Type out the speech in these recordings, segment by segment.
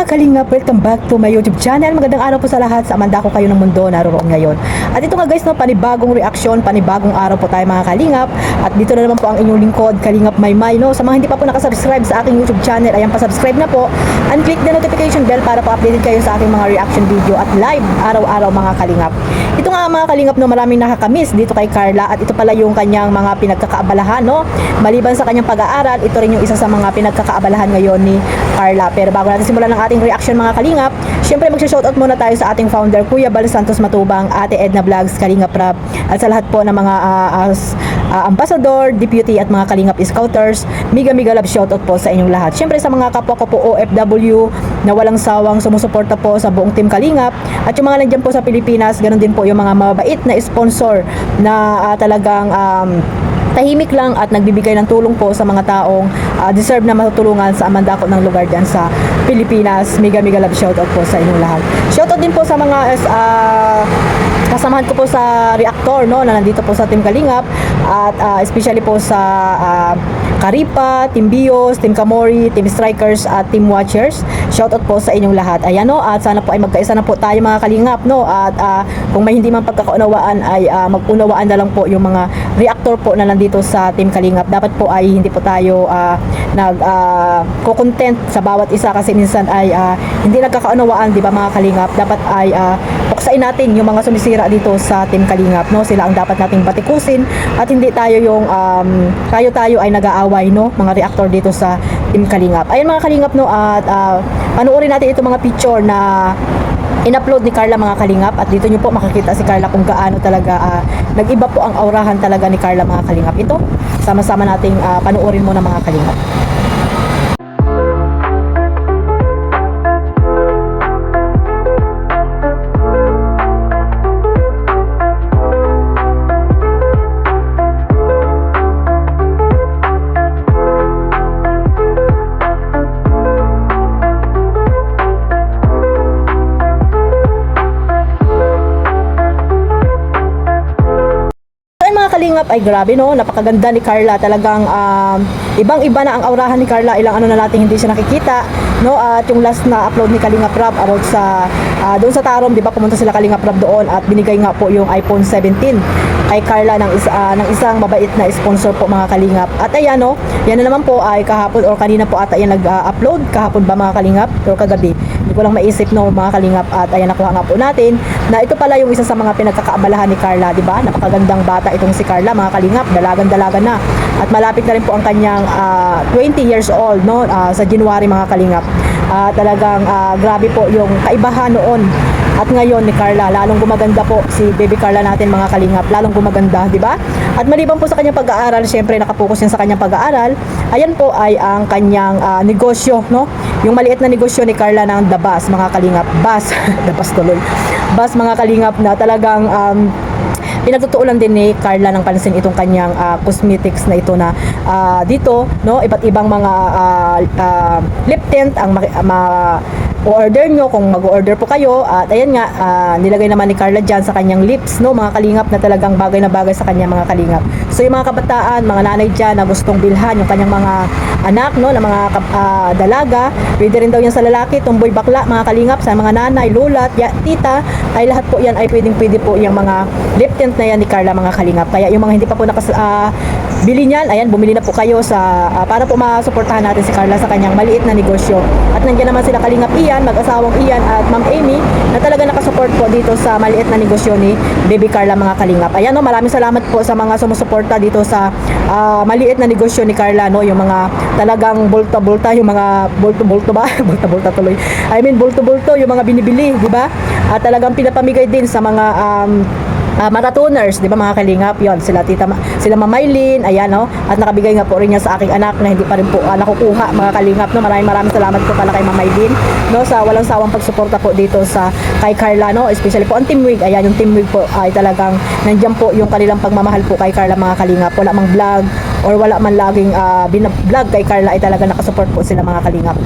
Kalingap, welcome back to my YouTube channel. Magandang araw po sa lahat. Sa Amanda ko kayo ng mundo naroon ngayon. At ito nga guys, no, panibagong reaksyon, panibagong araw po tayo mga Kalingap. At dito na naman po ang inyong lingkod, Kalingap Maymay, no. Sa mga hindi pa po nakasubscribe sa aking YouTube channel, ayan, pa-subscribe na po. And click the notification bell para po updated kayo sa aking mga reaction video at live araw-araw mga Kalingap. Ito nga mga Kalingap, no, maraming nakakamiss dito kay Carla. At ito pala yung kanyang mga pinagkakaabalahan, no. Maliban sa kanyang pag-aaral, ito rin yung isa sa mga pinagkakaabalahan ngayon ni Carla. Pero bago natin simulan ng ating reaction mga Kalingap, syempre magsha-shoutout muna tayo sa ating founder Kuya Bal Santos Matubang, Ate Edna Vlogs, Kalingap Rap, at sa lahat po ng mga ambassador, deputy at mga Kalingap Scouters. Miga love shoutout po sa inyong lahat. Syempre sa mga kapwa ko po OFW na walang sawang sumusuporta po sa buong team Kalingap, at yung mga nandiyan po sa Pilipinas, ganun din po yung mga mabait na sponsor na talagang tahimik lang at nagbibigay ng tulong po sa mga taong deserve na matutulungan sa amandako ng lugar dyan sa Pilipinas. Miga love shoutout po sa inyong lahat. Shoutout din po sa mga kasamahan ko po sa reactor, no, na nandito po sa Team Kalingap, at especially po sa Karipa, Team Bios, Team Kamori, Team Strikers at Team Watchers. Shoutout po sa inyong lahat. Ayan, no, at sana po ay magkaisa na po tayo mga Kalingap, no, at kung may hindi man pagkakaunawaan ay mag-unawaan na lang po yung mga reactor po na nandito sa Team Kalingap. Dapat po ay hindi po tayo ko-content sa bawat isa, kasi minsan ay hindi nagkakaunawaan, di ba mga Kalingap? Dapat ay puksain natin yung mga sumisira dito sa Team Kalingap, no. Sila ang dapat nating batikusin at hindi tayo yung tayo ay nag-aaway, no, mga reactor dito sa Team Kalingap. Ayun mga Kalingap, no, at panoorin natin itong mga picture na in-upload ni Carla mga Kalingap, at dito nyo po makikita si Carla kung gaano talaga nag-iba po ang aurahan talaga ni Carla mga Kalingap. Ito, sama-sama nating panoorin muna mga Kalingap. Kalingap ay grabe, no, napakaganda ni Carla, talagang ibang-iba na ang aurahan ni Carla. Ilang ano na natin hindi siya nakikita, no, at yung last na upload ni Kalingap Rap about sa doon sa Tarom, di ba, pumunta sila Kalingap Rap doon at binigay nga po yung iPhone 17 kay Carla ng isang mabait na sponsor po mga Kalingap. At ayan, no, yan na naman po ay kahapon or kanina po ata yan nag-upload, kahapon ba mga Kalingap or kagabi, hindi ko lang maisip, no, mga Kalingap. At ayan, nakuha nga po natin na ito pala yung isa sa mga pinagkakaabalahan ni Carla, di ba? Napakagandang bata itong si Carla mga Kalingap, dalagan-dalaga na, at malapit na rin po ang kanyang 20 years old, no, sa January mga Kalingap. Talagang grabe po yung kaibahan noon at ngayon ni Carla. Lalong gumaganda po si baby Carla natin mga Kalingap, lalong gumaganda, di ba? At maliban po sa kanyang pag-aaral, syempre nakapokus yan sa kanyang pag-aaral. Ayan po ay ang kanyang negosyo, no, yung maliit na negosyo ni Carla ng The Bus mga Kalingap. Bus The Bus tuloy, Bus mga Kalingap, na talagang pinagtutuunan din ni Carla ng pansin itong kanyang cosmetics na ito na dito, no, iba't ibang mga lip tint ang order nyo kung mag-order po kayo. At ayan nga, nilagay naman ni Carla dyan sa kanyang lips, no, mga Kalingap, na talagang bagay na bagay sa kanya mga Kalingap. So yung mga kabataan, mga nanay dyan na gustong bilhan yung kanyang mga anak, no, na mga dalaga, pwede rin daw yan sa lalaki, tumboy, bakla mga Kalingap, sa mga nanay, lola, tita, ay lahat po yan ay pwede po yung mga lip tint na yan ni Carla mga Kalingap. Kaya yung mga hindi pa po bili niyan, ayan, bumili na po kayo sa para po masuportahan natin si Carla sa kanyang maliit na negosyo. At nandiyan naman sila Kalingap Ian, mag-asawang Ian at Ma'am Amy, na talaga nakasupport po dito sa maliit na negosyo ni baby Carla mga Kalingap. Ayan, no, maraming salamat po sa mga sumusuporta dito sa maliit na negosyo ni Carla, no, yung mga talagang bulta-bulta, yung mga bulto-bulto ba? Bulta-bulta tuloy. I mean bulto-bulto yung mga binibili, di ba? At talagang pinapamigay din sa mga marathoners, di ba mga Kalingap? Yon, sila sila Mamaylin, ayan, no, at nakabigay nga po rin niya sa aking anak na hindi pa rin po nakukuha mga Kalingap, no. Maraming salamat po pala kay Mamaylin, no, sa walang sawang pagsuporta po dito sa kay Carla, no, especially po ang Team Wig. Ayan, yung Team Wig po ay talagang nandiyan po yung kanilang pagmamahal po kay Carla mga Kalingap. Wala mang vlog, or wala man laging binablog kay Carla ay talaga nakasupport po sila mga kalingap.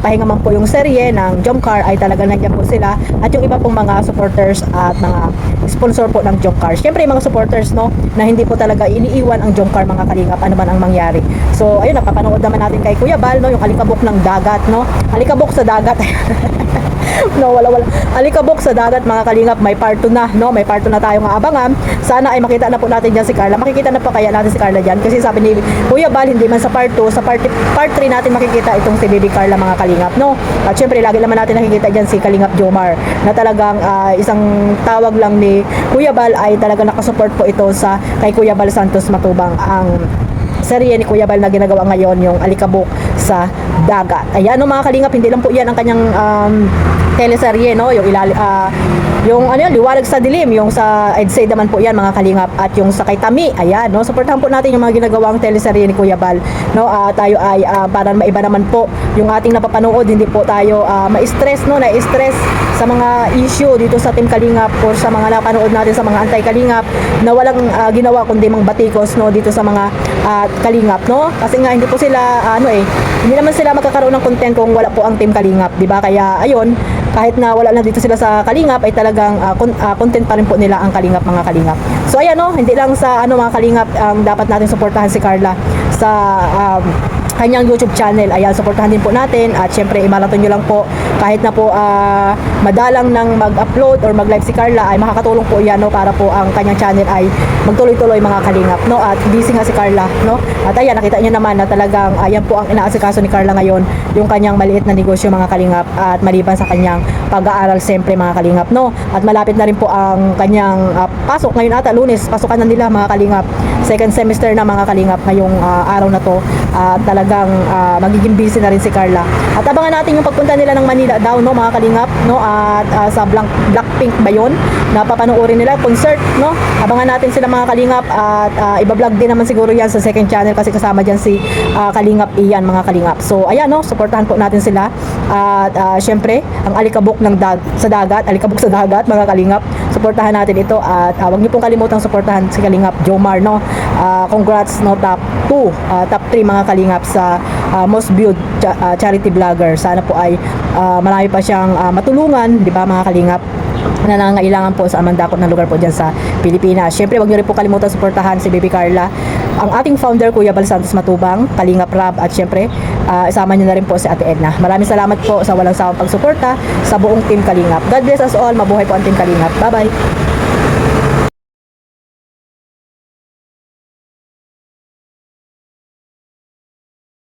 Pahinga man po yung serye ng Jomcar ay talaga nandiyan po sila, at yung iba pong mga supporters at mga sponsor po ng Jomcar. Siyempre yung mga supporters no na hindi po talaga iniiwan ang Jomcar mga kalingap ano man ang mangyari. So ayun, napapanood naman natin kay Kuya Bal no, yung alikabok ng dagat no. Alikabok sa dagat. No, wala. Alikabok sa dagat mga kalingap, may part 2 na, no? May part 2 na tayong aabangan. Sana ay makita na po natin diyan si Carla. Makikita na po kaya natin si Carla diyan kasi sabi ni Kuya Bal, hindi man sa part 2, sa part 3 natin makikita itong si Baby Carla mga kalingap, no? At syempre lagi naman natin nakikita diyan si Kalingap Jomar na talagang isang tawag lang ni Kuya Bal ay talaga nakasupport po ito sa kay Kuya Bal Santos Matubang. Ang serye ni Kuya Bal na ginagawa ngayon, yung Alikabok sa Dagat. Ayan no mga kalingap, hindi lang po yan ang kanyang teleserye no, yung ano yun, Liwanag sa Dilim, yung sa EDSA naman po yan mga kalingap, at yung sa kay Tami, ayan no, supportahan po natin yung mga ginagawang teleserye ni Kuya Bal no. Tayo ay para maiba naman po yung ating napapanood, hindi po tayo ma-stress no, na-stress sa mga issue dito sa Team Kalingap or sa mga napanood natin sa mga anti-Kalingap na walang ginawa kundi mang batikos no dito sa mga Kalingap no, kasi nga hindi po sila hindi naman sila magkakaroon ng content kung wala po ang Team Kalingap, di ba? Kaya ayun, kahit na wala na dito sila sa Kalingap ay talagang content pa rin po nila ang Kalingap mga Kalingap. So ayan no, hindi lang sa mga Kalingap ang dapat natin suportahan si Carla sa kanyang YouTube channel. Ayan, suportahan din po natin, at syempre i-marathon nyo lang po kahit na po madalang nang mag-upload or mag-live si Carla ay makakatulong po yan no, para po ang kanyang channel ay magtuloy-tuloy mga kalingap no. At busy nga si Carla no, at ayan nakita niyo naman na talagang ayan po ang inaasikaso ni Carla ngayon, yung kanyang maliit na negosyo mga kalingap, at maliban sa kanyang pag-aaral siyempre mga kalingap no. At malapit na rin po ang kanyang pasok ngayon ata Lunes, pasukan na nila mga kalingap, second semester na mga kalingap ngayong araw na to. Talagang magiging busy na rin si Carla, at abangan natin yung pagpunta nila ng Manila daw no mga kalingap no, at sa Blackpink ba yun na papanoorin nila concert no. Abangan natin sila mga kalingap, at iba-vlog din naman siguro yan sa second channel kasi kasama dyan si Kalingap Ian mga kalingap. So ayan no, suportahan po natin sila, at syempre ang Alikabok sa dagat, Alikabok sa dagat mga kalingap, suportahan natin ito, at wag niyo pong kalimutang suportahan si Kalingap Jomar no. Congrats no, top 2, top 3 mga kalingap sa most viewed charity vlogger. Sana po ay marami pa siyang matulungan, di ba mga kalingap, na nangangailangan po sa amandakot ng lugar po dyan sa Pilipinas. Syempre, wag niyo rin po kalimutan suportahan si Baby Carla, ang ating founder Kuya Bal Santos Matubang, Kalingap Rab, at syempre isama niyo na rin po si Ate Edna. Maraming salamat po sa walang sawang pagsuporta sa buong Team Kalingap. God bless us all. Mabuhay po ang Team Kalingap. Bye bye.